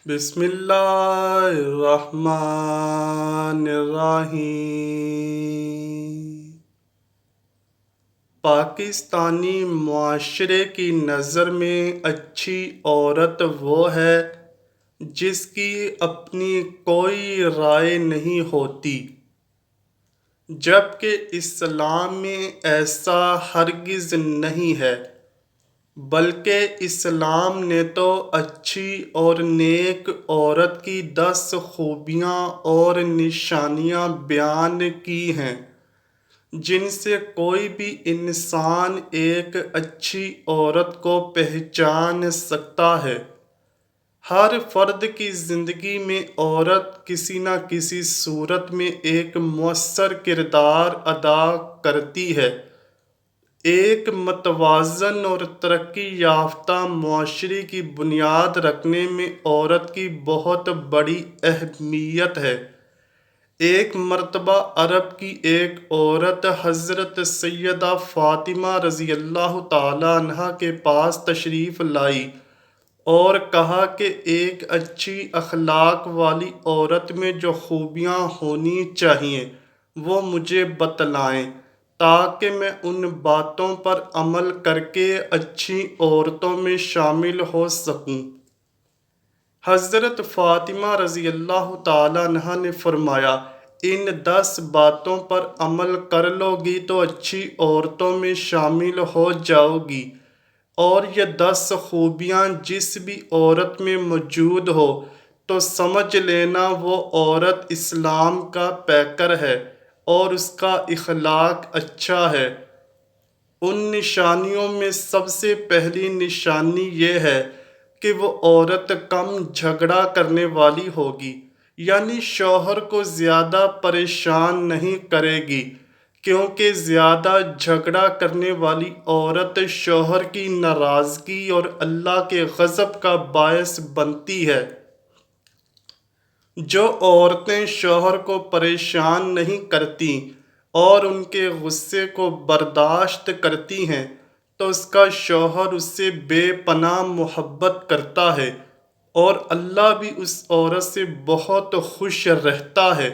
بسم اللہ الرحمن الرحیم۔ پاکستانی معاشرے کی نظر میں اچھی عورت وہ ہے جس کی اپنی کوئی رائے نہیں ہوتی، جبکہ اسلام میں ایسا ہرگز نہیں ہے، بلکہ اسلام نے تو اچھی اور نیک عورت کی 10 خوبیاں اور نشانیاں بیان کی ہیں جن سے کوئی بھی انسان ایک اچھی عورت کو پہچان سکتا ہے۔ ہر فرد کی زندگی میں عورت کسی نہ کسی صورت میں ایک مؤثر کردار ادا کرتی ہے۔ ایک متوازن اور ترقی یافتہ معاشرے کی بنیاد رکھنے میں عورت کی بہت بڑی اہمیت ہے۔ ایک مرتبہ عرب کی ایک عورت حضرت سیدہ فاطمہ رضی اللہ تعالیٰ عنہا کے پاس تشریف لائی اور کہا کہ ایک اچھی اخلاق والی عورت میں جو خوبیاں ہونی چاہیے وہ مجھے بتلائیں تاکہ میں ان باتوں پر عمل کر کے اچھی عورتوں میں شامل ہو سکوں۔ حضرت فاطمہ رضی اللہ تعالیٰ عنہا نے فرمایا، ان 10 باتوں پر عمل کر لو گی تو اچھی عورتوں میں شامل ہو جاؤ گی، اور یہ 10 خوبیاں جس بھی عورت میں موجود ہو تو سمجھ لینا وہ عورت اسلام کا پیکر ہے اور اس کا اخلاق اچھا ہے۔ ان نشانیوں میں سب سے پہلی نشانی یہ ہے کہ وہ عورت کم جھگڑا کرنے والی ہوگی، یعنی شوہر کو زیادہ پریشان نہیں کرے گی، کیونکہ زیادہ جھگڑا کرنے والی عورت شوہر کی ناراضگی اور اللہ کے غضب کا باعث بنتی ہے۔ جو عورتیں شوہر کو پریشان نہیں کرتیں اور ان کے غصے کو برداشت کرتی ہیں تو اس کا شوہر اس سے بے پناہ محبت کرتا ہے اور اللہ بھی اس عورت سے بہت خوش رہتا ہے۔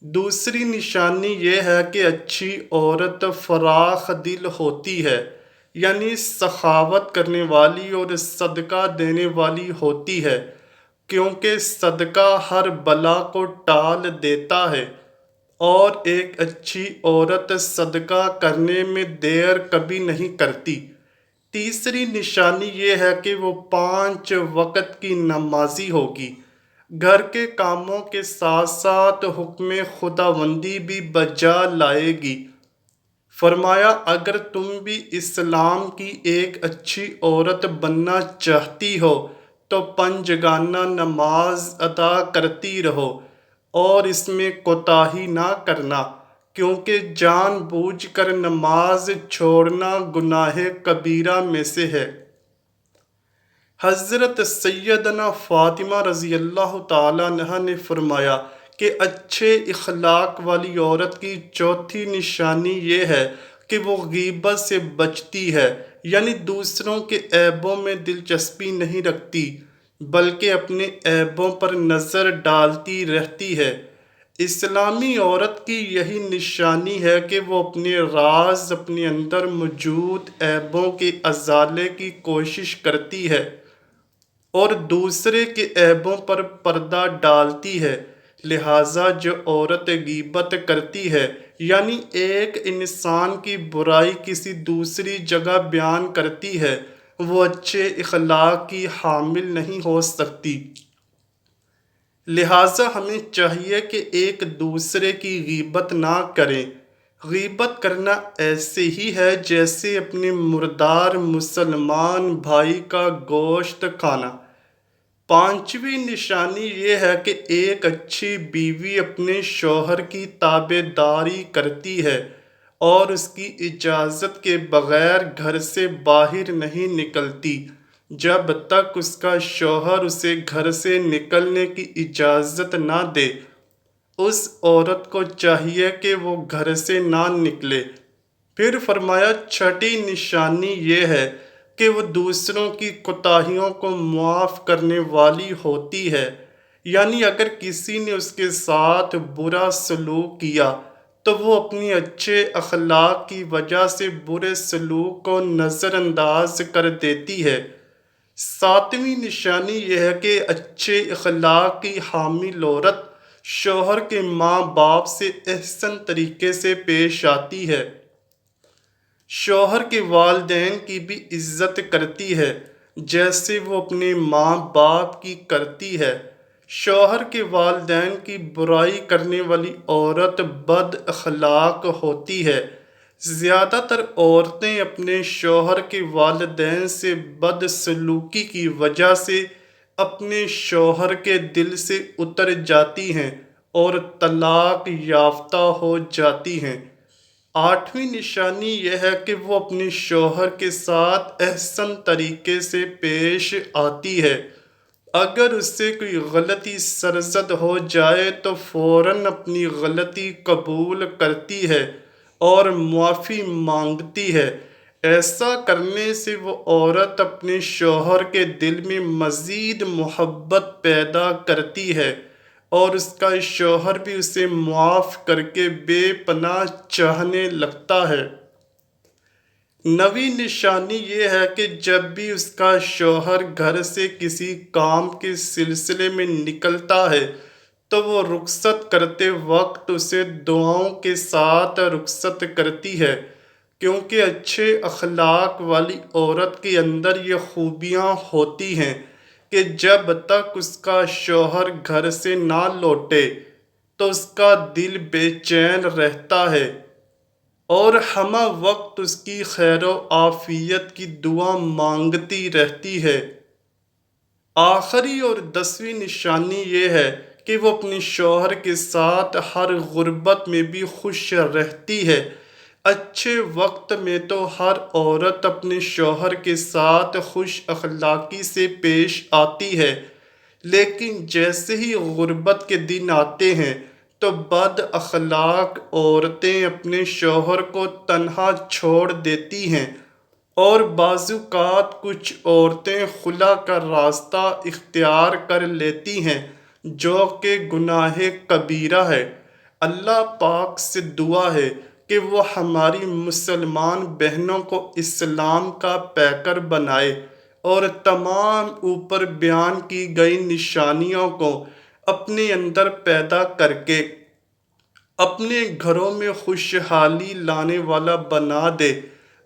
دوسری نشانی یہ ہے کہ اچھی عورت فراخ دل ہوتی ہے، یعنی سخاوت کرنے والی اور صدقہ دینے والی ہوتی ہے، کیونکہ صدقہ ہر بلا کو ٹال دیتا ہے، اور ایک اچھی عورت صدقہ کرنے میں دیر کبھی نہیں کرتی۔ تیسری نشانی یہ ہے کہ وہ 5 وقت کی نمازی ہوگی، گھر کے کاموں کے ساتھ ساتھ حکم خداوندی بھی بجا لائے گی۔ فرمایا، اگر تم بھی اسلام کی ایک اچھی عورت بننا چاہتی ہو تو 5 جگانہ نماز ادا کرتی رہو اور اس میں کوتاہی نہ کرنا، کیونکہ جان بوجھ کر نماز چھوڑنا گناہ کبیرہ میں سے ہے۔ حضرت سیدنا فاطمہ رضی اللہ تعالیٰ عنہا نے فرمایا کہ اچھے اخلاق والی عورت کی چوتھی نشانی یہ ہے کہ وہ غیبت سے بچتی ہے، یعنی دوسروں کے عیبوں میں دلچسپی نہیں رکھتی بلکہ اپنے عیبوں پر نظر ڈالتی رہتی ہے۔ اسلامی عورت کی یہی نشانی ہے کہ وہ اپنے راز، اپنے اندر موجود عیبوں کے ازالے کی کوشش کرتی ہے اور دوسرے کے عیبوں پر پردہ ڈالتی ہے۔ لہٰذا جو عورت غیبت کرتی ہے، یعنی ایک انسان کی برائی کسی دوسری جگہ بیان کرتی ہے، وہ اچھے اخلاق کی حامل نہیں ہو سکتی۔ لہٰذا ہمیں چاہیے کہ ایک دوسرے کی غیبت نہ کریں۔ غیبت کرنا ایسے ہی ہے جیسے اپنے مردار مسلمان بھائی کا گوشت کھانا۔ 5ویں نشانی یہ ہے کہ ایک اچھی بیوی اپنے شوہر کی تابع داری کرتی ہے اور اس کی اجازت کے بغیر گھر سے باہر نہیں نکلتی جب تک اس کا شوہر اسے گھر سے نکلنے کی اجازت نہ دے۔ اس عورت کو چاہیے کہ وہ گھر سے نہ نکلے۔ پھر فرمایا، 6ٹھی نشانی یہ ہے کہ وہ دوسروں کی کوتاہیوں کو معاف کرنے والی ہوتی ہے، یعنی اگر کسی نے اس کے ساتھ برا سلوک کیا تو وہ اپنی اچھے اخلاق کی وجہ سے برے سلوک کو نظر انداز کر دیتی ہے۔ ساتویں نشانی یہ ہے کہ اچھے اخلاق کی حامل عورت شوہر کے ماں باپ سے احسن طریقے سے پیش آتی ہے، شوہر کے والدین کی بھی عزت کرتی ہے جیسے وہ اپنے ماں باپ کی کرتی ہے۔ شوہر کے والدین کی برائی کرنے والی عورت بد اخلاق ہوتی ہے۔ زیادہ تر عورتیں اپنے شوہر کے والدین سے بد سلوکی کی وجہ سے اپنے شوہر کے دل سے اتر جاتی ہیں اور طلاق یافتہ ہو جاتی ہیں۔ آٹھویں نشانی یہ ہے کہ وہ اپنے شوہر کے ساتھ احسن طریقے سے پیش آتی ہے۔ اگر اس سے کوئی غلطی سرزد ہو جائے تو فوراً اپنی غلطی قبول کرتی ہے اور معافی مانگتی ہے۔ ایسا کرنے سے وہ عورت اپنے شوہر کے دل میں مزید محبت پیدا کرتی ہے اور اس کا شوہر بھی اسے معاف کر کے بے پناہ چاہنے لگتا ہے۔ نویں نشانی یہ ہے کہ جب بھی اس کا شوہر گھر سے کسی کام کے سلسلے میں نکلتا ہے تو وہ رخصت کرتے وقت اسے دعاؤں کے ساتھ رخصت کرتی ہے، کیونکہ اچھے اخلاق والی عورت کے اندر یہ خوبیاں ہوتی ہیں کہ جب تک اس کا شوہر گھر سے نہ لوٹے تو اس کا دل بے چین رہتا ہے اور ہمہ وقت اس کی خیر و عافیت کی دعا مانگتی رہتی ہے۔ آخری اور 10ویں نشانی یہ ہے کہ وہ اپنے شوہر کے ساتھ ہر غربت میں بھی خوش رہتی ہے۔ اچھے وقت میں تو ہر عورت اپنے شوہر کے ساتھ خوش اخلاقی سے پیش آتی ہے، لیکن جیسے ہی غربت کے دن آتے ہیں تو بد اخلاق عورتیں اپنے شوہر کو تنہا چھوڑ دیتی ہیں اور بعض اوقات کچھ عورتیں خلا کا راستہ اختیار کر لیتی ہیں جو کہ گناہ کبیرہ ہے۔ اللہ پاک سے دعا ہے کہ وہ ہماری مسلمان بہنوں کو اسلام کا پیکر بنائے اور تمام اوپر بیان کی گئی نشانیوں کو اپنے اندر پیدا کر کے اپنے گھروں میں خوشحالی لانے والا بنا دے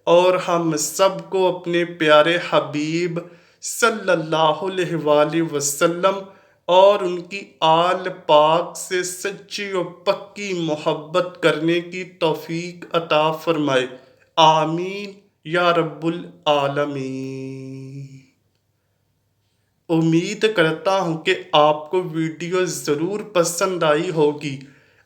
اور ہم سب کو اپنے پیارے حبیب صلی اللہ علیہ وآلہ وسلم اور ان کی آل پاک سے سچی و پکی محبت کرنے کی توفیق عطا فرمائے، آمین یا رب العالمین۔ امید کرتا ہوں کہ آپ کو ویڈیو ضرور پسند آئی ہوگی۔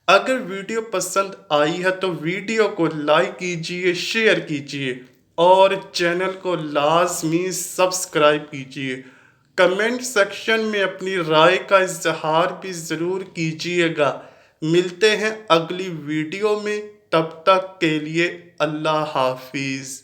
اگر ویڈیو پسند آئی ہے تو ویڈیو کو لائک کیجئے، شیئر کیجئے اور چینل کو لازمی سبسکرائب کیجئے۔ کمنٹ سیکشن میں اپنی رائے کا اظہار بھی ضرور کیجئے گا۔ ملتے ہیں اگلی ویڈیو میں، تب تک کے لیے اللہ حافظ۔